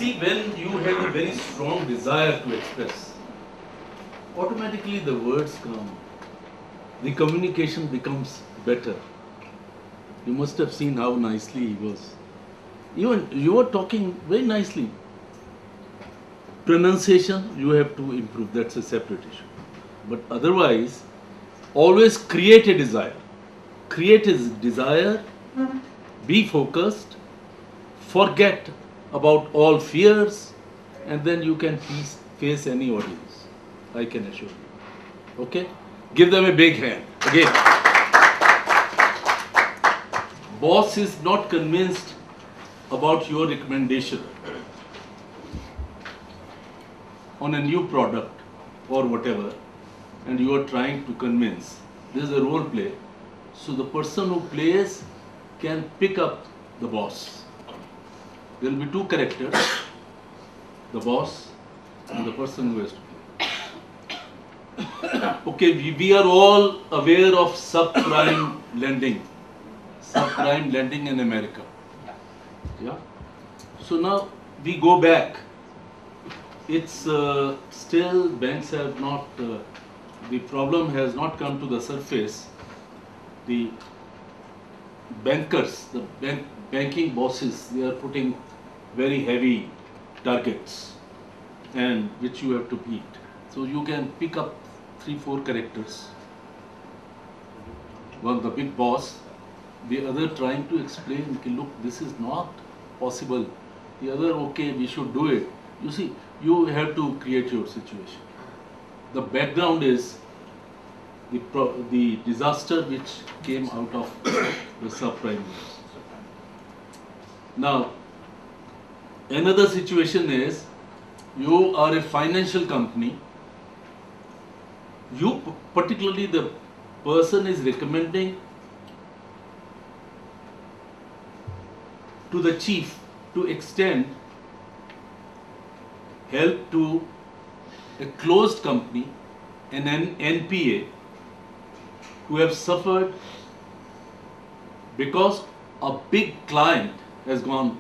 See, when you have a very strong desire to express, automatically the words come. The communication becomes better. You must have seen how nicely he was. Even you were talking very nicely. Pronunciation, you have to improve. That's a separate issue. But otherwise, always create a desire. Create a desire, be focused, forget about all fears, and then you can face any audience. I can assure you. Okay? Give them a big hand. Again. Boss is not convinced about your recommendation on a new product or whatever, and you are trying to convince. This is a role play. So the person who plays can pick up the boss. There will be two characters, the boss and the person who has to play. Okay, we are all aware of subprime lending. Subprime lending in America. Yeah. So now we go back. It's still banks have not, the problem has not come to the surface. The bankers, the banking bosses, they are putting very heavy targets and which you have to beat. So you can pick up 3-4 characters. One the big boss, the other trying to explain, okay, look, this is not possible. The other, okay, we should do it. You see, you have to create your situation. The background is the disaster which came out of the subprime loans. Now, another situation is you are a financial company. You, particularly the person is recommending to the chief to extend help to a closed company, an NPA, who have suffered because a big client has gone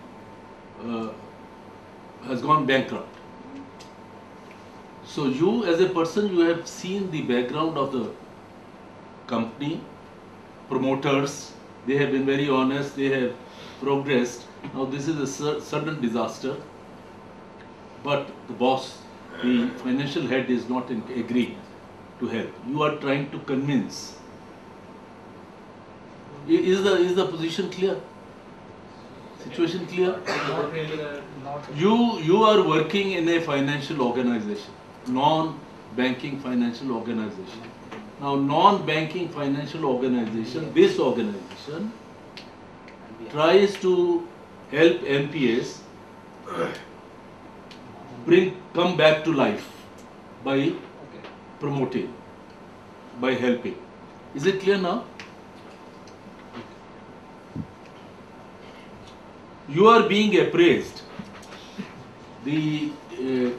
bankrupt. So you as a person, you have seen the background of the company, promoters, they have been very honest, they have progressed. Now this is a sudden disaster, but the boss, the financial head is not agreed to help. You are trying to convince. Is the position clear? Situation clear? You are working in a financial organization, non-banking financial organization. Now, non-banking financial organization, this organization tries to help NPAs come back to life by promoting, by helping. Is it clear now? You are being appraised. The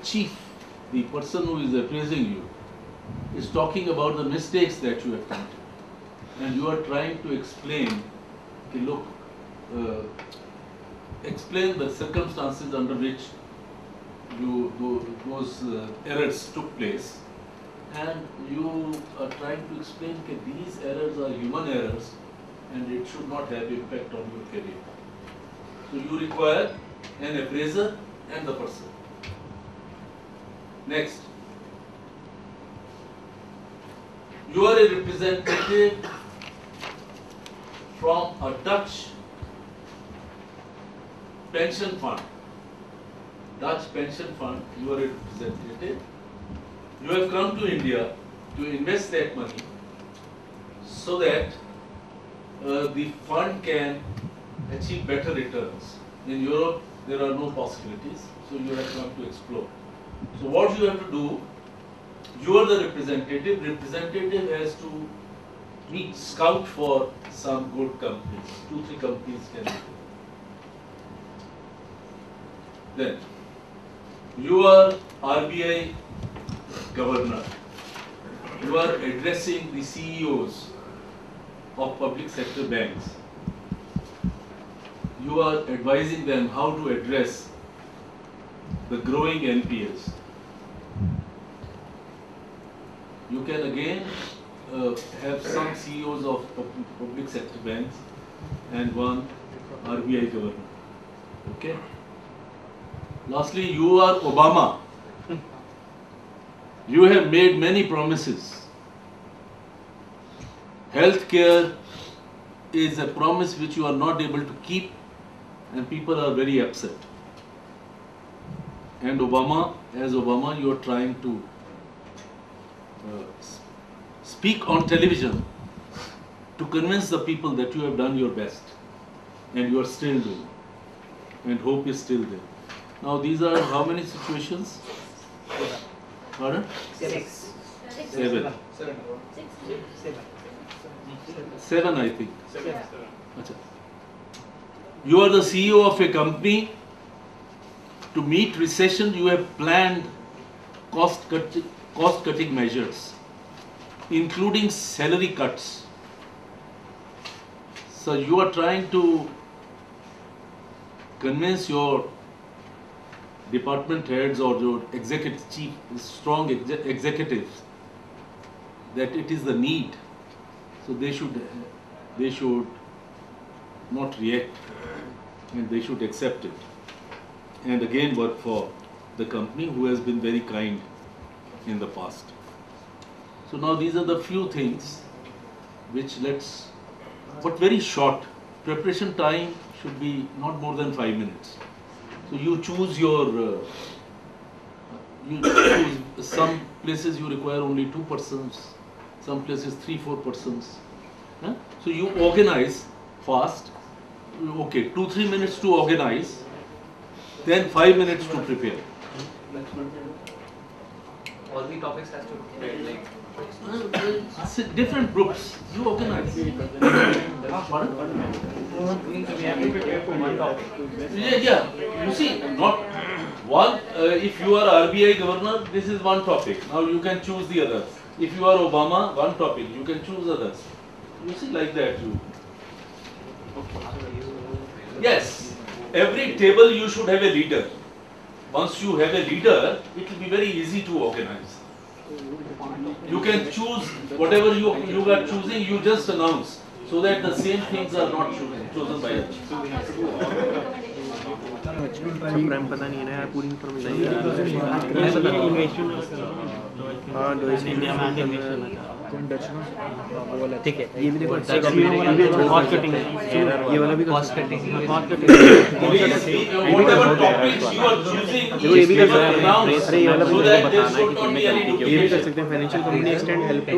chief, the person who is appraising you, is talking about the mistakes that you have committed. And you are trying to explain, okay, look, explain the circumstances under which those errors took place. And you are trying to explain that these errors are human errors and it should not have impact on your career. So you require an appraiser and the person. Next. You are a representative from a Dutch pension fund. Dutch pension fund, you are a representative. You have come to India to invest that money so that the fund can achieve better returns. In Europe, there are no possibilities, so you have come to explore. So what you have to do, you are the representative. Representative has to scout for some good companies. 2-3 companies can be there. Then, you are RBI governor. You are addressing the CEOs of public sector banks. You are advising them how to address the growing NPS. You can again have some CEOs of public sector banks and one RBI governor. Okay. Lastly, you are Obama. You have made many promises. Healthcare is a promise which you are not able to keep, and people are very upset. And Obama, as Obama, you are trying to speak on television to convince the people that you have done your best, and you are still doing, and hope is still there. Now these are how many situations? Pardon? 6. 7. 7, I think. Achha. You are the CEO of a company. To meet recession, you have planned cost-cutting measures, including salary cuts. So you are trying to convince your department heads or your strong executives that it is the need. So they should not react, and they should accept it, and again work for the company who has been very kind in the past. So now these are the few things which but very short. Preparation time should be not more than 5 minutes. So you choose some places you require only 2 persons, some places 3-4 persons. Huh? So you organize fast. Okay, 2-3 minutes to organize, then 5 minutes to prepare. All the topics has to be read, like different groups. You organize. Yeah. You see, not one. If you are RBI governor, this is one topic. Now you can choose the others. If you are Obama, one topic. You can choose others. You see, like that. Yes. Every table you should have a leader. Once you have a leader, it will be very easy to organize. You can choose whatever you are choosing, you just announce, so that the same things are not chosen by others. ठीक है, ये भी देखो cost cutting, ये वाला भी cost cutting, Whatever topics you are choosing, ये भी कर सकते हैं, announce, अरे ये वाला भी so मुझे that there बताना है should कि not कितने be any करने की, ये भी कर duplication. सकते हैं, financial company extend help to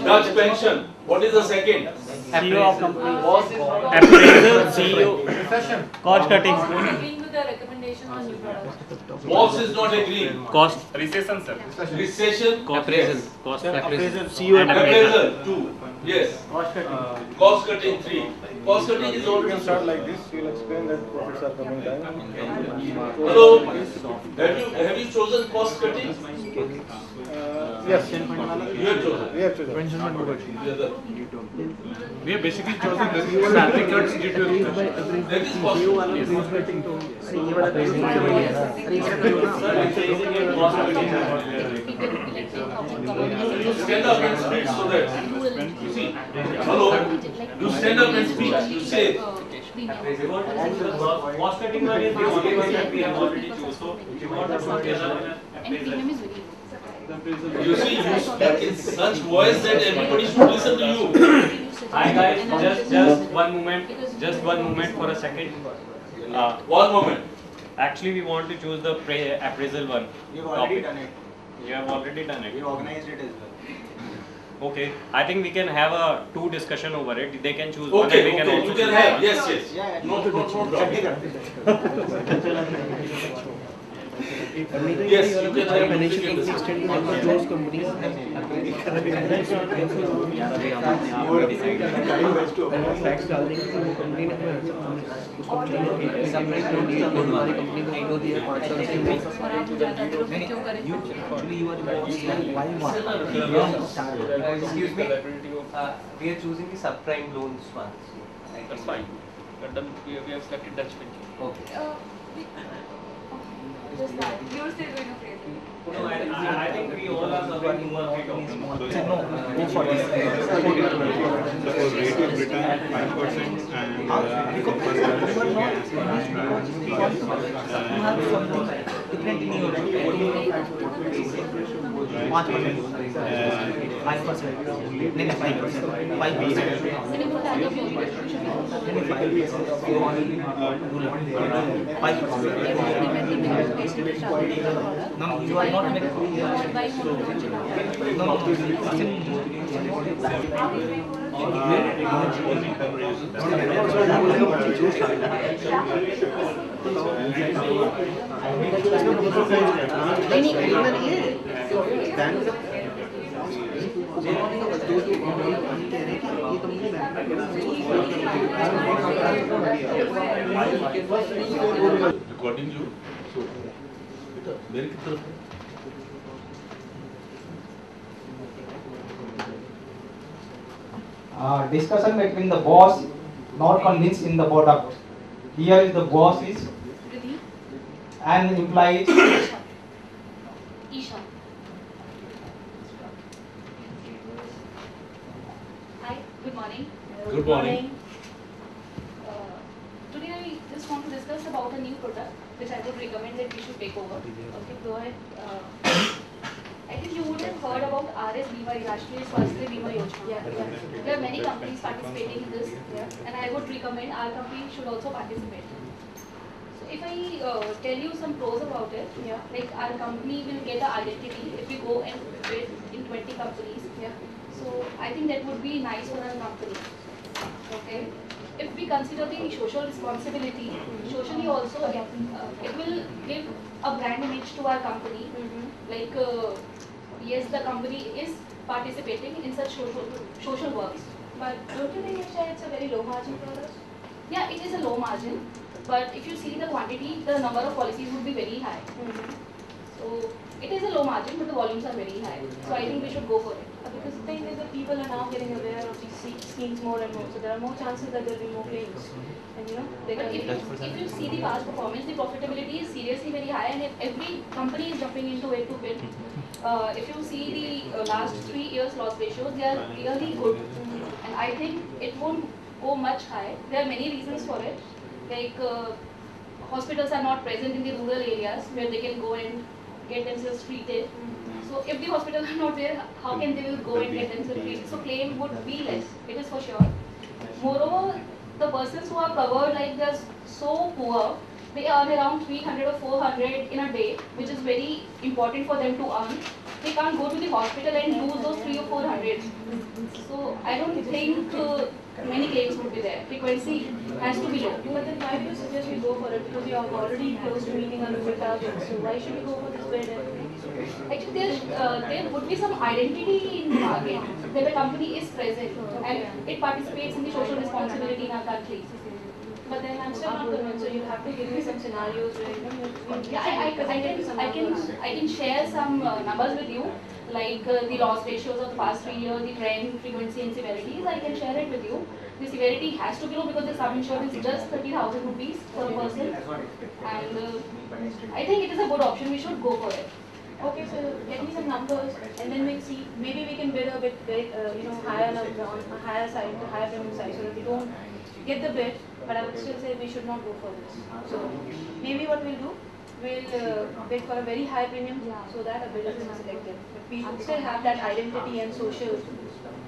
Dutch pension. What is the second? CEO of company. appraisal, CEO, Cost cutting. Agreeing with the recommendations on new products. Boss is not agreeing. cost, recession, sir. Recession. appraisal, cost, appraisal, CEO and Appraisal 2. Yes. Cost cutting. Cost cutting 3. Cost cutting is already Start like this, you'll explain that profits are coming down. Hello. Have you chosen cost cutting? Yes, You have chosen. we have to do. The other. We have basically chosen this salary cuts due to That is possible. Stand up and speak so that you see. Hello. You stand up and speak. You say. Cost cutting one is the only one that we have already chosen. So if you want to put together And premium is very low. You see, you speak in such voice that everybody should listen to you. Hi guys, just one moment for a second. One moment. Actually, we want to choose the appraisal one. You've already done it. You have already done it. We organized it as well. Okay, I think we can have a 2 discussion over it. They can choose one Okay, and we can okay, also you can choose have. one. Yes, yes. Yeah, No problem. Yes, you can have. Financial company extend help to those companies facts डाल देंगे तो वो company ने उसको separate कर दिया हमारी company को दो दिया और आप ज़्यादा लोग क्यों करें? Excuse me, we are choosing the subprime loans ones. That's fine. Gundam, we have selected Dutch bench. Okay. Just that. You're still going to play. No, I think we all are suffering to work it out. No, go for this. Suppose rate is written at 5% and You have something different in your 5%. 5%. No, you are not making. No. Recording you. मेरे की तरफ discussion between the boss not convinced in the product. Here is the boss is and employee is Isha. Hi, good morning. Good morning. Today I just want to discuss about a new product which I would recommend that we should take over. Okay, go ahead. I think you would have heard about RS Bima, Rashtriya Swasthya Bima Yojana. Yeah. There are many companies participating in this, and I would recommend our company should also participate. So if I tell you some pros about it, like our company will get an identity if we go and bid in 20 companies. So I think that would be nice for our company. Okay. If we consider the social responsibility, socially also it will give a brand image to our company. Like yes, the company is participating in such social works. But don't you think it's a very low margin product? Yeah, it is a low margin. But if you see the quantity, the number of policies would be very high. So it is a low margin, but the volumes are very high. So I think we should go for it. Because the thing is that people are now getting aware of these schemes more and more, so there are more chances that there will be more claims. And they but can. if you see the past performance, the profitability is seriously very high, and if every company is jumping into it to bid, if you see the last 3 years loss ratios, they are really good. And I think it won't go much high. There are many reasons for it. Like hospitals are not present in the rural areas where they can go and get themselves treated. So if the hospitals are not there, how can they will go and get themselves treated? So claim would be less, it is for sure. Moreover, the persons who are covered, like they're so poor, they earn around 300 or 400 in a day, which is very important for them to earn. They can't go to the hospital and lose those 300 or 400. So I don't think many claims would be there. Frequency has to be low. But then why do you suggest we go for it? Because you are already close to meeting our local target. So why should we go for this bid? Actually, there would be some identity in the market where the company is present and it participates in the social responsibility in our country. But then I'm still not convinced. So you have to give me some scenarios where I can share some numbers with you, like the loss ratios of the past 3 years, the trend, frequency and severities. I can share it with you. The severity has to be low because the sum insured is just 30,000 rupees per person, and I think it is a good option. We should go for it. okay, so get me some numbers, and then we'll see. Maybe we can bid a bit, higher on a higher side, the higher premium side, so that we don't get the bid. But I would still say we should not go for this. So maybe what we'll do, we'll bid for a very high premium, so that a bidder is selected. But we should still have that identity and social.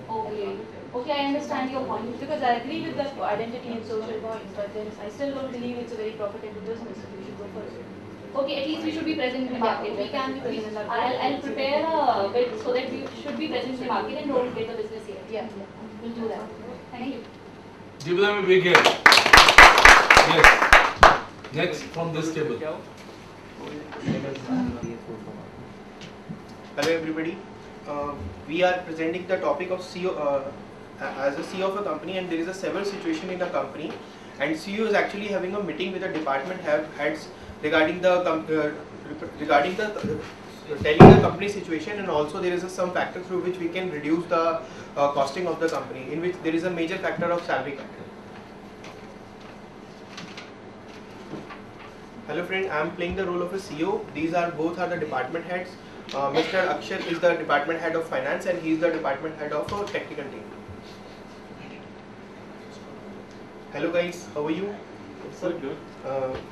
Okay. Okay, I understand your point. Because I agree with that identity and social point, but then I still don't believe it's a very profitable business. We should go for it. Okay, at least we should be present in the market. We can be present in the market. I'll prepare a bid so that we should be present in the market and don't get the business here. Yeah. We'll do that. Thank you. Give them a big hand. Yes. Next from this table. Hello everybody. We are presenting the topic of CEO as a CEO of a company, and there is a several situation in a company, and CEO is actually having a meeting with the department heads regarding the telling the company situation, and also there is some factor through which we can reduce the costing of the company, in which there is a major factor of salary factor. Hello friend, I am playing the role of a CEO. These are both are the department heads. Mr. Akshay is the department head of finance and he is the department head of our technical team. Hello guys, how are you? Good.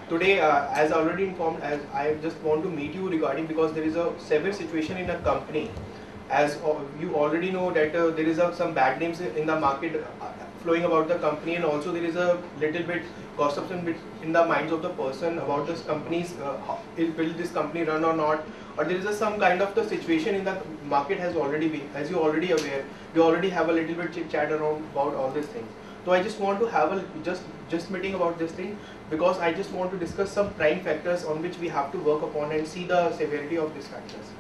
Today, as already informed, as I just want to meet you regarding because there is a severe situation in a company. As you already know that there is some bad names in the market flowing about the company, and also there is a little bit gossip in the minds of the person about this company's will this company run or not, or there is some kind of the situation in the market has already been, as you already aware, we already have a little bit chit chat around about all these things. So I just want to have a just meeting about this thing because I just want to discuss some prime factors on which we have to work upon and see the severity of these factors.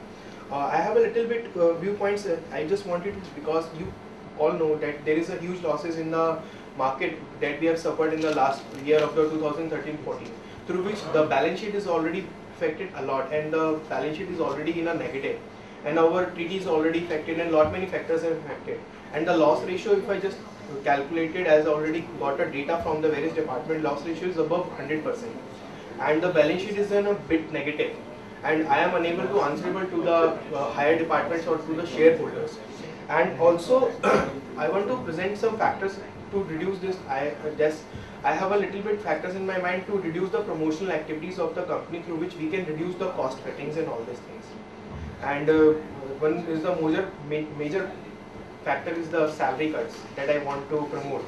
I have a little bit viewpoints. I just wanted to, because you all know that there is a huge losses in the market that we have suffered in the last year of the 2013-14, through which the balance sheet is already affected a lot, and the balance sheet is already in a negative, and our TT is already affected, and lot many factors are affected, and the loss ratio, if I just calculated, as already got a data from the various department, loss ratio is above 100%, and the balance sheet is in a bit negative, and I am unable to answerable to the higher departments or to the shareholders. And also I want to present some factors to reduce this. I have a little bit factors in my mind to reduce the promotional activities of the company, through which we can reduce the cost cuttings and all these things. And one is the major factor is the salary cuts that I want to promote,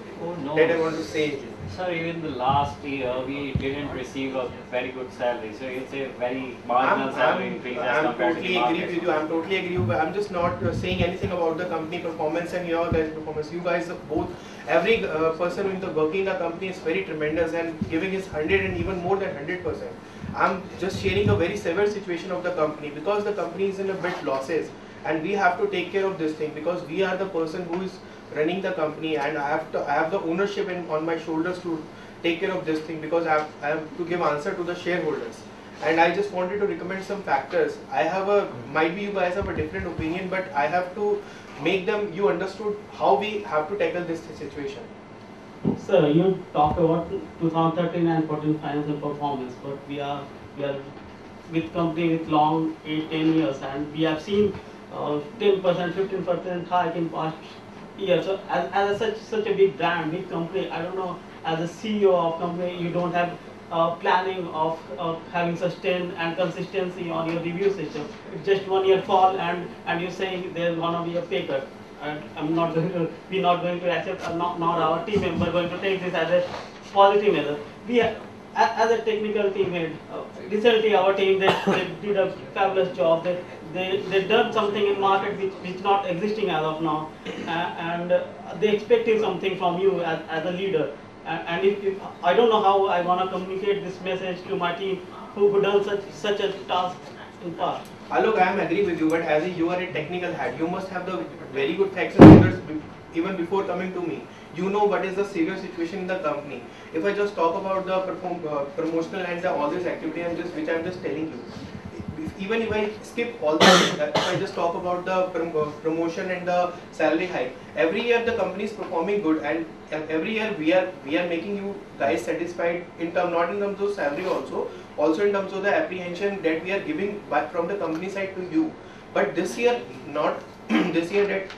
that I want to say. Sir, even the last year we didn't receive a very good salary, so it's a very marginal salary increase as compared to the market. Agree with you. I'm totally agree with you. I'm just not saying anything about the company performance and your guys' performance. You guys both, every person in the working in the company is very tremendous and giving his 100 and even more than 100%. I'm just sharing a very severe situation of the company because the company is in a bit losses, and we have to take care of this thing because we are the person who is running the company, and I have the ownership on my shoulders to take care of this thing because I have to give answer to the shareholders. And I just wanted to recommend some factors. I have might be you guys have a different opinion, but I have to make them you understood how we have to tackle this situation. Sir, you talk about 2013 and 14 financial performance, but we are with company with long 8-10 years, and we have seen 10%, 15% hike in past years. So as such a big brand, big company, I don't know, as a CEO of company, you don't have planning of having sustain and consistency on your review system. It's just 1 year fall, and you're saying there's gonna be a pay cut. And we're not going to accept, not our team member going to take this as a positive measure. We as a technical team head, recently our team they did a fabulous job. They done something in market which not existing as of now, and they expected something from you as a leader. And if I don't know how I wanna communicate this message to my team who done such a task in past. Alok, I am agree with you, but as you are a technical head, you must have the very good facts and figures even before coming to me. You know what is the serious situation in the company. If I just talk about the promotional and all this activity which I am just telling you, even if I skip all this, if I just talk about the promotion and the salary hike, every year the company is performing good, and every year we are making you guys satisfied in term, not in terms of salary also in terms of the apprehension that we are giving back from the company side to you. But this year, not this year that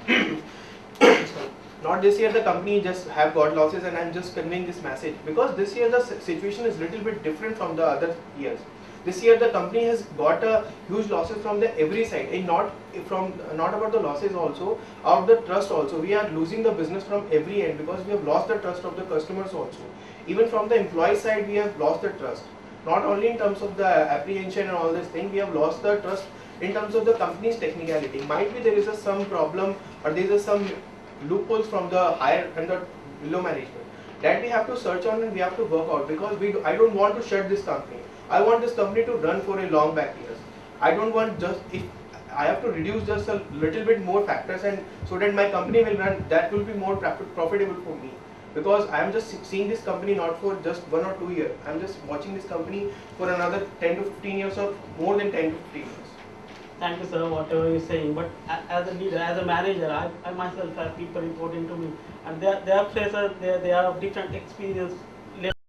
not this year the company just have got losses, and I'm just conveying this message because this year the situation is little bit different from the other years. This year the company has got a huge losses from the every side, and not about the losses also, out the trust also. We are losing the business from every end because we have lost the trust of the customers also. Even from the employee side we have lost the trust. Not only in terms of the apprehension and all this thing, we have lost the trust in terms of the company's technicality. Might be there is some problem or there is some loopholes from the higher and the below management that we have to search on and we have to work out, because I don't want to shut this company. I want this company to run for a long back years. I don't want just, if I have to reduce just a little bit more factors and so that my company will run, that will be more profitable for me. Because I am just seeing this company not for just 1 or 2 years. I am just watching this company for another 10 to 15 years or more than 10 to 15 years. Thank you, sir, whatever you're saying. But as a leader, as a manager, I myself have people reporting to me, and they are freshers, they are of different experience